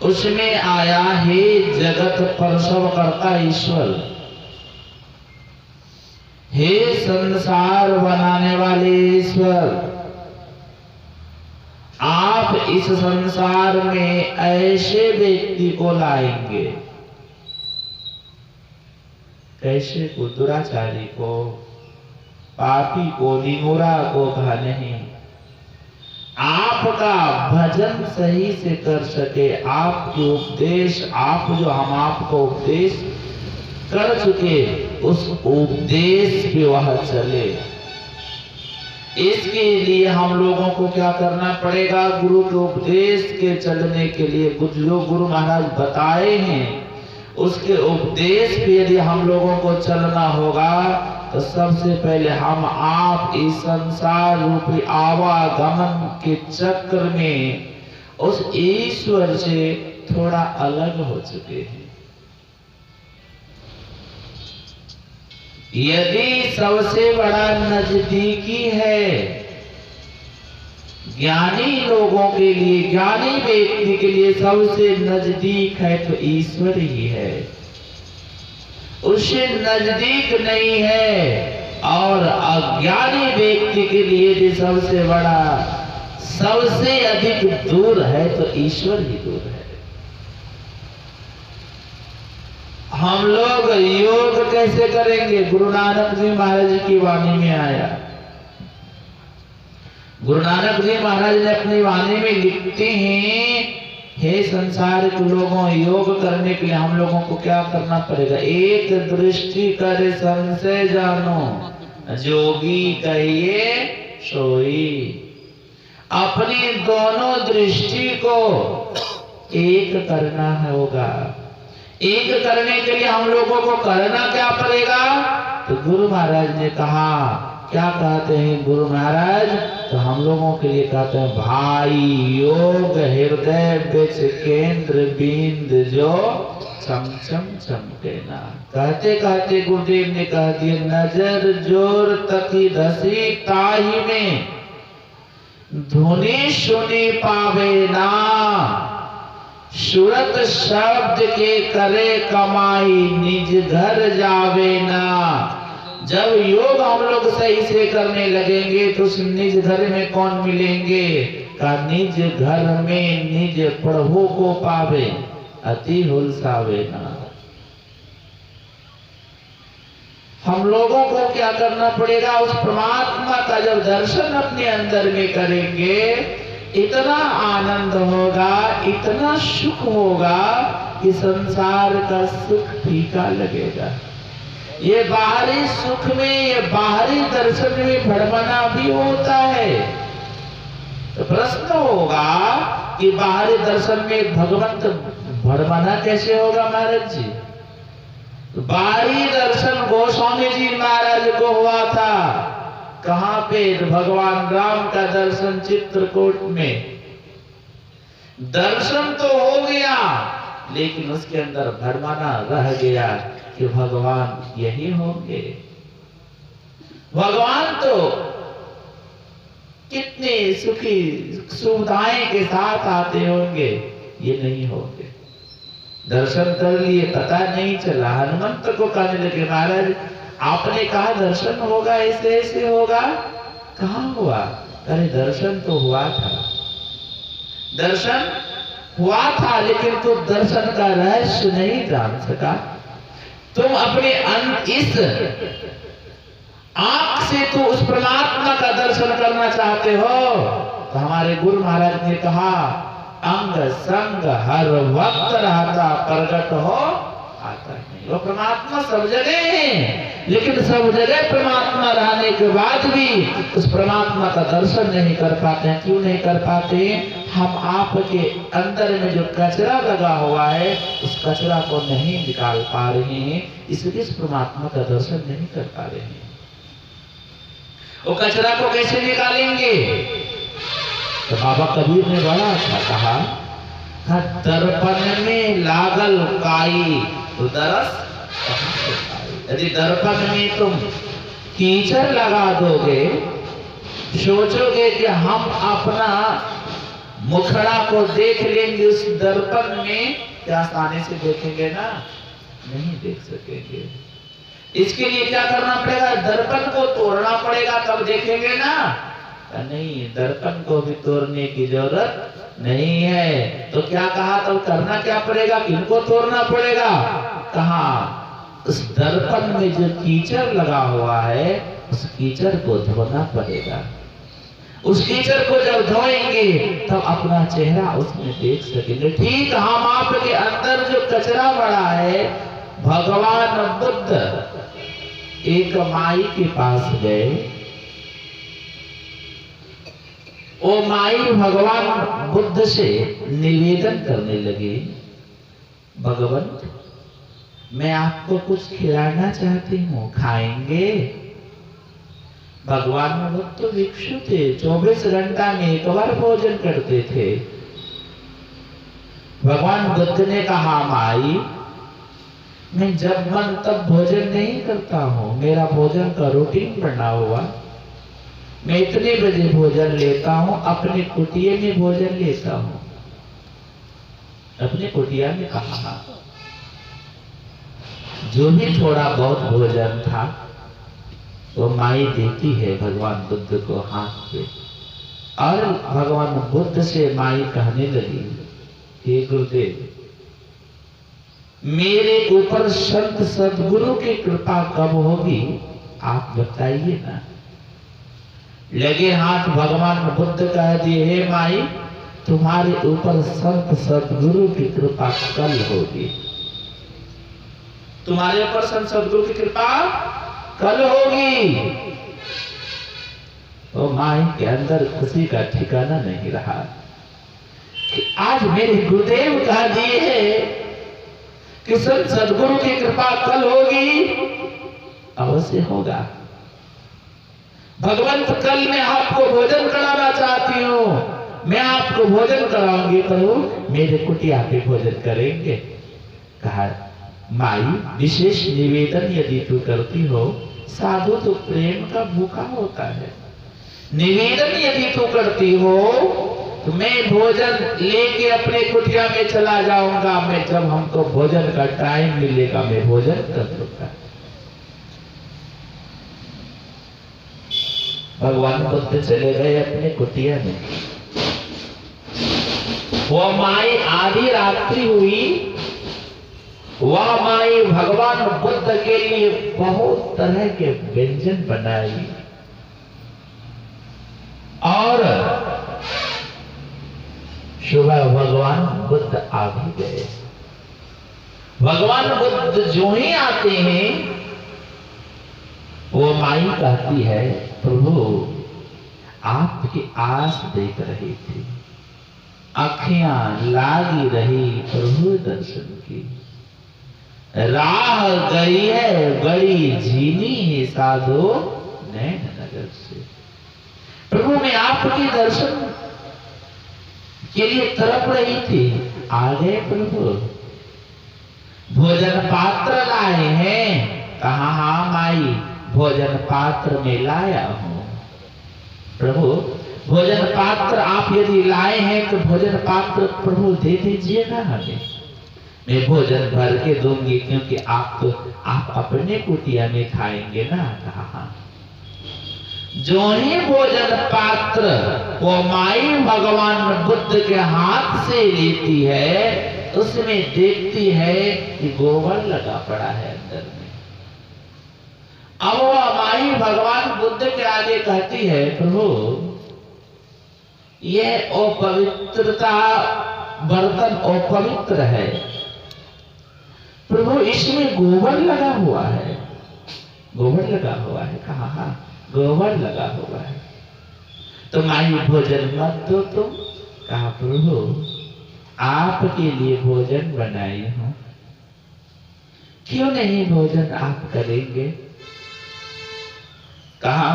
उसमें आया हे जगत प्रसव करता ईश्वर, हे संसार बनाने वाले ईश्वर, आप इस संसार में ऐसे व्यक्ति को लाएंगे, कैसे को, दुराचारी को, पापी को, निगोरा को कहा नहीं, आपका भजन सही से कर सके, आपके उपदेश, आप जो हम आपको उपदेश कर चुके उस उपदेश पे वह चले। इसके लिए हम लोगों को क्या करना पड़ेगा? गुरु के उपदेश के चलने के लिए जो गुरु महाराज बताए हैं उसके उपदेश पे यदि हम लोगों को चलना होगा तो सबसे पहले हम आप इस संसार रूपी आवागमन के चक्र में उस ईश्वर से थोड़ा अलग हो चुके हैं। यदि सबसे बड़ा नजदीकी है ज्ञानी लोगों के लिए, ज्ञानी व्यक्ति के लिए सबसे नजदीक है तो ईश्वर ही है, उससे नजदीक नहीं है। और अज्ञानी व्यक्ति के लिए भी सबसे बड़ा, सबसे अधिक दूर है तो ईश्वर ही दूर है। हम लोग योग कैसे करेंगे? गुरु नानक जी महाराज की वाणी में आया, गुरु नानक जी महाराज ने अपनी वाणी में लिखते हैं, हे संसार के लोगों, योग करने के लिए हम लोगों को क्या करना पड़ेगा? एक दृष्टि करे संशय जानो, जोगी कहिए सोई। अपनी दोनों दृष्टि को एक करना होगा। एक करने के लिए हम लोगों को करना क्या पड़ेगा? तो गुरु महाराज ने कहा, क्या कहते हैं गुरु महाराज? तो हम लोगों के लिए कहते हैं, भाई योग हृदय बिच केंद्र बिंद जो चम चम चमके ना। कहते कहते गुरुदेव ने कह दिया, नजर जोर तकी धसी ताही में धुनी सुनी पावे ना, सूरत शब्द के करे कमाई निज घर जावे ना। जब योग हम लोग सही से करने लगेंगे तो उस निज घर में कौन मिलेंगे? का निज घर में निज प्रभु को पावे अति हुलसावे ना। हम लोगों को क्या करना पड़ेगा? उस परमात्मा का जब दर्शन अपने अंदर में करेंगे, इतना आनंद होगा, इतना सुख होगा कि संसार का सुख फीका लगेगा। ये बाहरी सुख में, ये बाहरी दर्शन में भड़बना भी होता है। तो प्रश्न होगा कि बाहरी दर्शन में भगवंत भड़बना कैसे होगा महाराज जी? तो बाहरी दर्शन गोस्वामी जी महाराज को हुआ था। कहां पे? भगवान राम का दर्शन चित्रकूट में। दर्शन तो हो गया लेकिन उसके अंदर भरमाना रह गया कि भगवान यही होंगे। भगवान तो कितने सुखी सुविधाएं के साथ आते होंगे, ये नहीं होंगे। दर्शन कर लिए, पता नहीं चला। हनुमंत को कहने लगे, महाराज आपने कहा दर्शन होगा, ऐसे ऐसे होगा, कहाँ हुआ? अरे दर्शन तो हुआ था, दर्शन हुआ था, लेकिन तुम दर्शन का रहस्य नहीं जान सका। तुम अपने इस आंख से तो उस परमात्मा का दर्शन करना चाहते हो। तो हमारे गुरु महाराज ने कहा, अंग संग हर वक्त रहता, प्रकट हो आता नहीं। वो परमात्मा सब जगह है, लेकिन सब जगह परमात्मा रहने के बाद भी उस परमात्मा का दर्शन नहीं कर पाते हैं। क्यों नहीं कर पाते? हम आपके अंदर में जो कचरा लगा हुआ है उस कचरा को नहीं निकाल पा रहे हैं, इसलिए इस परमात्मा का दर्शन नहीं कर पा रहे हैं। वो कचरा को कैसे निकालेंगे? तो बाबा कबीर ने बड़ा अच्छा कहा, दर्पण में लागल काई तो दरस कहां से पाई। यदि दर्पण में तुम कीचड़ लगा दोगे, सोचोगे कि हम अपना मुखड़ा को देख लेंगे उस दर्पण में, क्या आसानी से देखेंगे ना? नहीं देख सकेंगे। इसके लिए क्या करना पड़ेगा? दर्पण को तोड़ना पड़ेगा, तब देखेंगे ना? नहीं, दर्पण को भी तोड़ने की जरूरत नहीं है। तो क्या कहा? तब करना क्या पड़ेगा? किनको तोड़ना पड़ेगा? कहा उस दर्पण में जो कीचड़ लगा हुआ है उस कीचड़ को धोना पड़ेगा। उस कीचड़ को जब धोएंगे तब अपना चेहरा उसमें देख सकेंगे। ठीक हम आपके अंदर जो कचरा पड़ा है, भगवान बुद्ध एक माई के पास गए। वो माई भगवान बुद्ध से निवेदन करने लगे, भगवान मैं आपको कुछ खिलाना चाहती हूँ, खाएंगे? भगवान बुद्ध तो भिक्षु थे, 24 घंटा में एक बार भोजन करते थे। भगवान बुद्ध ने कहा, माई मैं जब मन तब भोजन नहीं करता हूँ, मेरा भोजन का रूटीन बना हुआ। मैं इतने बजे भोजन लेता हूँ, अपने कुटिया में भोजन लेता हूँ। अपने कुटिया में कहा, जो भी थोड़ा बहुत भोजन था वो माई देती है भगवान बुद्ध को हाथ पे। और भगवान बुद्ध से माई कहने लगी, हे गुरुदेव मेरे ऊपर संत सदगुरु की कृपा कब होगी आप बताइए ना। लगे हाथ भगवान बुद्ध कह दिए, हे माई तुम्हारे ऊपर संत सदगुरु की कृपा कल होगी। तुम्हारे ऊपर संत सदगुरु की कृपा कल होगी। तो माई के अंदर खुशी का ठिकाना नहीं रहा कि आज मेरे गुरुदेव कह दिए है कि संत सदगुरु की कृपा कल होगी। अवश्य होगा। भगवंत कल मैं आपको भोजन कराना चाहती हूँ, मैं आपको भोजन कराऊंगी, प्रभु मेरे कुटिया पे भोजन करेंगे। कहा, माई विशेष निवेदन यदि तू करती हो, साधु तो प्रेम का भूखा होता है, निवेदन यदि तू करती हो तो मैं भोजन लेके अपने कुटिया में चला जाऊंगा। मैं जब हमको भोजन का टाइम मिलेगा मैं भोजन कर लूंगा। भगवान बुद्ध चले गए अपने कुटिया में। वो माई आधी रात्रि हुई, वह माई भगवान बुद्ध के लिए बहुत तरह के व्यंजन बनाई और सुबह भगवान बुद्ध आ भी गए। भगवान बुद्ध जो ही आते हैं वो माई कहती है, प्रभु आपकी आस देख रही थी, आँखें लागी रही प्रभु दर्शन की। राह गई है बड़ी झीनी है साधो नैन नगर से। प्रभु मैं आपके दर्शन के लिए तड़प रही थी, आ गए प्रभु। भोजन पात्र लाए हैं? कहा, हाँ माई भोजन पात्र में लाया हूं। प्रभु भोजन पात्र आप यदि लाए हैं तो भोजन पात्र प्रभु दे दीजिएगा हमें, मैं भोजन भर के दूंगी, क्योंकि आप अपने कुटिया में खाएंगे ना। कहा, जो ही भोजन पात्र वो माई भगवान बुद्ध के हाथ से लेती है, उसमें देखती है कि गोबर लगा पड़ा है अंदर में। अब वह माई भगवान बुद्ध के आगे कहती है, प्रभु यह अपवित्रता बर्तन अपवित्र है, प्रभु इसमें गोबर लगा हुआ है। गोबर लगा हुआ है? कहा, हाँ गोबर लगा हुआ है। तो माई भोजन मत दो तुम। कहा, प्रभु आपके लिए भोजन बनाई हूं, क्यों नहीं भोजन आप करेंगे? कहा,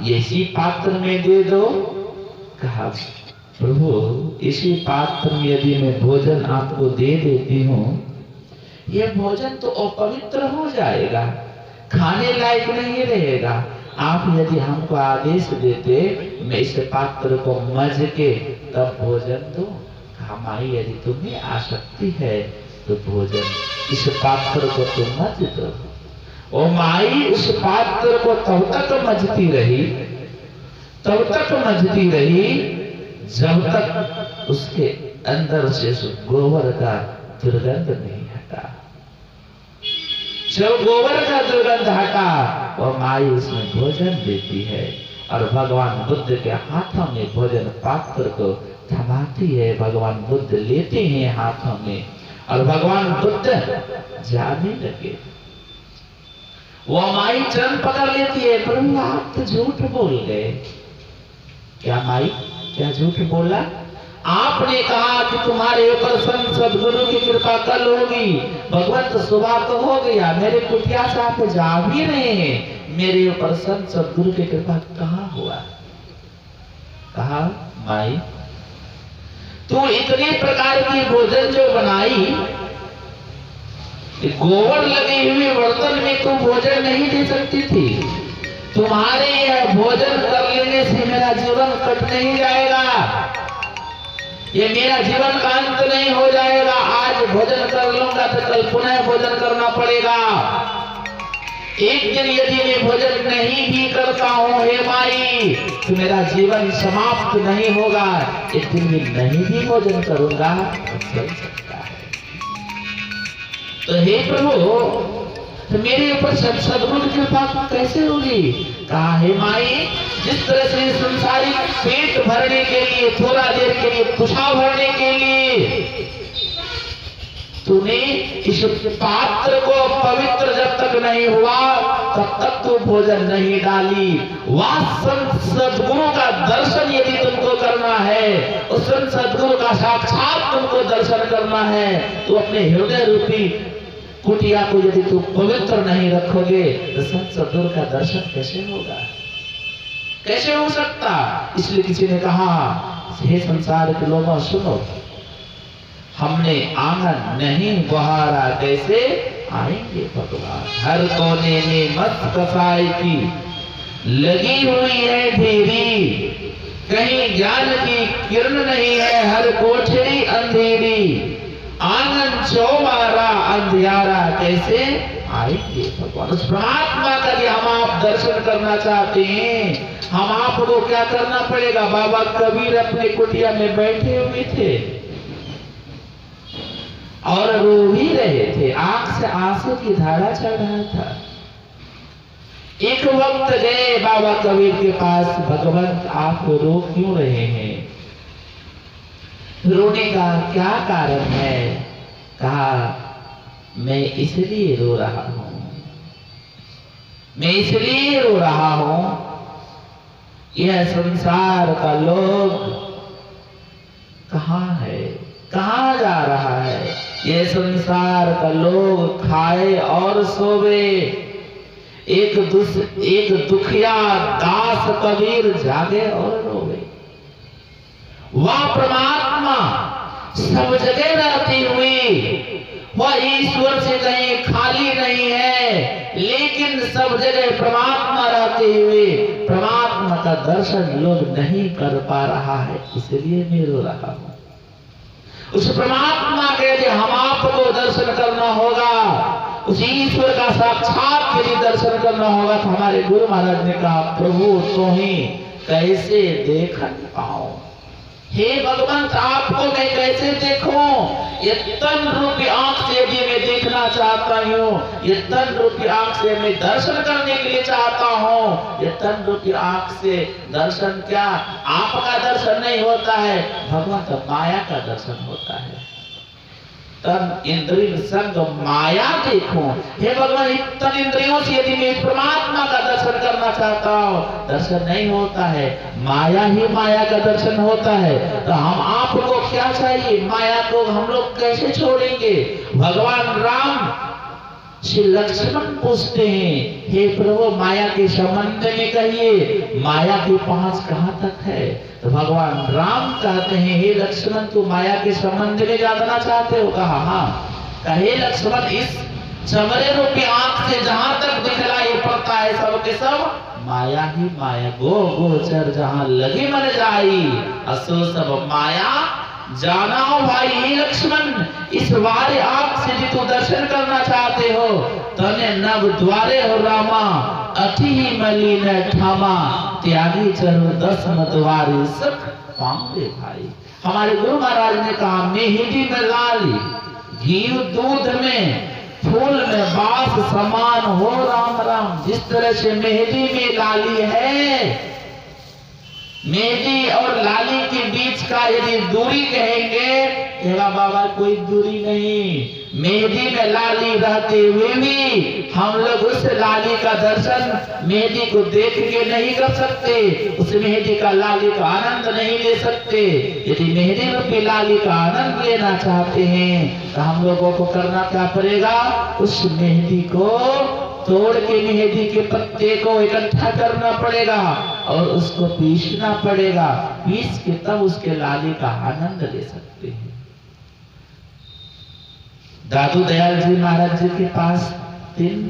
इसी पात्र में दे दो। कहा, प्रभु इसी पात्र में यदि मैं भोजन आपको दे देती हूँ, यह भोजन तो अपवित्र हो जाएगा, खाने लायक नहीं रहेगा। आप यदि हमको आदेश देते मैं इस पात्र को मज के तब भोजन भोजन दो। कहा माई यदि तुम्हें आसक्ति है तो भोजन इस पात्र को तुम मत दो। ओ माई उस पात्र को तब तक मजती रही जब तक उसके अंदर से उस गोबर का दुर्गंध नहीं हटा। जब गोबर का दुर्गंध हटा वह माई उसमें भोजन देती है और भगवान बुद्ध के हाथों में भोजन पात्र को थमाती है। भगवान बुद्ध लेते हैं हाथों में और भगवान बुद्ध जाने लगे। वो माई चरण पकड़ लेती है, प्रभु आप तो झूठ बोल गए। क्या माई, क्या झूठ बोला? आपने कहा कि तुम्हारे ऊपर संत सदगुरु की कृपा कल होगी। भगवान तो सुबह तो हो गया, मेरे कुटिया से आप जा भी रहे हैं, मेरे ऊपर संत सदगुरु की कृपा कहाँ हुआ? कहा माई तू इतने प्रकार की भोजन जो बनाई, गोबर लगे हुए बर्तन में तू भोजन नहीं दे सकती थी। तुम्हारे यह भोजन कर लेने से मेरा जीवन कट नहीं जाएगा, ये मेरा जीवन का अंत नहीं हो जाएगा। आज भोजन कर लूंगा तो कल पुनः भोजन करना पड़ेगा। एक दिन यदि मैं भोजन नहीं भी करता हूँ हे माई तो मेरा जीवन समाप्त नहीं होगा। एक दिन मैं नहीं भी भोजन करूंगा तो चल सकता है। तो हे प्रभु तो मेरे ऊपर सदगुरु की कृपा कैसे होगी? कहा हे माई जिस तरह से संसारिक पेट भरने के लिए, थोड़ा देर के लिए कुशा भरने के लिए तूने इस पात्र को पवित्र जब तक नहीं हुआ तब तक तू भोजन नहीं डाली। वह संत सदगुरु का दर्शन यदि तुमको करना है, उस संत सदगुरु का साक्षात तुमको दर्शन करना है, तो अपने हृदय रूपी कुटिया को यदि तू पवित्र नहीं रखोगे तो संत सदगुरु का दर्शन कैसे होगा? कैसे हो सकता? इसलिए किसी ने कहा हे संसार के लोगों सुनो, हमने आंगन नहीं बहारा कैसे आएंगे भगवान। हर कोने में मस्त कसाई की लगी हुई है ढेरी, कहीं ज्ञान की किरण नहीं है, हर कोठरी अंधेरी। आंगन चौबारा अंधियारा कैसे आएंगे भगवान। उस परमात्मा का यदि हम आप दर्शन करना चाहते हैं, हम आपको क्या करना पड़ेगा? बाबा कबीर अपने कुटिया में बैठे हुए थे और रो भी रहे थे, आंख से आंसू की धारा चल रहा था। एक वक्त गए बाबा कबीर के पास, भगवंत आप रो क्यों रहे हैं? रोने का क्या कारण है? कहा मैं इसलिए रो रहा हूं, मैं इसलिए रो रहा हूं, यह संसार का लोग कहाँ है, कहाँ जा रहा है? ये संसार का लोग खाए और सोवे, एक दुखिया दास कबीर जागे और रोवे। वह परमात्मा सब जगह रहती हुई, वह ईश्वर से कहीं खाली नहीं है, लेकिन सब जगह परमात्मा रहते हुए परमात्मा का दर्शन लोग नहीं कर पा रहा है, इसलिए मैं रो रहा हूं। उस परमात्मा के यदि हम आपको दर्शन करना होगा, उस ईश्वर का साक्षात यदि दर्शन करना होगा, तो हमारे गुरु महाराज ने कहा प्रभु तो ही कैसे देख पाऊं? हे भगवंत आपको मैं कैसे देखूं? ये तन रूपी आंख से यदि मैं देखना चाहता हूँ, ये तन रूपी आंख से मैं दर्शन करने के लिए चाहता हूँ, ये तन रूपी आंख से दर्शन क्या आपका दर्शन नहीं होता है, भगवंत माया का दर्शन होता है। तन इंद्रिय संग माया देखो। हे भगवान तन इंद्रियों से यदि मैं परमात्मा का दर्शन करना चाहता हूँ, दर्शन नहीं होता है, माया ही माया का दर्शन होता है। तो हम आपको क्या चाहिए? माया को हम लोग कैसे छोड़ेंगे? भगवान राम श्री लक्ष्मण पूछते हैं हे प्रभु माया के संबंध में कहिए, माया की पहुंच कहाँ तक है? तो भगवान राम कहते हैं हे लक्ष्मण तू माया के संबंध में जानना चाहते हो? कहा हाँ। कहे लक्ष्मण इस चमड़े रूपी आंख से जहां तक दिखलाई पड़ता है सब के सब माया ही माया, गो गोचर जहां लगी मन जाई, असो सब माया जाना हो भाई लक्ष्मण। इस बार आप श्री तू दर्शन करना चाहते हो, तने नव द्वारे हो रामा, अति ही मलिन ठामा, त्यागी चरो 10 द्वारे सुख पाऊंगे भाई। हमारे गुरु महाराज ने कहा, मेहंदी में लाली, घी दूध में, फूल में बास समान हो राम राम। जिस तरह से मेहंदी में लाली है, मेहंदी और लाली के बीच का यदि दूरी कहेंगे, तेरा बाबा कोई दूरी नहीं। मेहंदी में लाली रहते हुए भी हम लोग उस लाली का दर्शन मेहंदी को देख के नहीं कर सकते, उस मेहंदी का लाली का आनंद नहीं ले सकते। यदि मेहंदी रूपी लाली का आनंद लेना चाहते हैं तो हम लोगों को करना क्या पड़ेगा, उस मेहंदी को तोड़ के मेहंदी के पत्ते को इकट्ठा करना पड़ेगा और उसको पीसना पड़ेगा। पीस के तब उसके लाली का आनंद ले सकते हैं। दादू दयाल जी महाराज जी के पास 3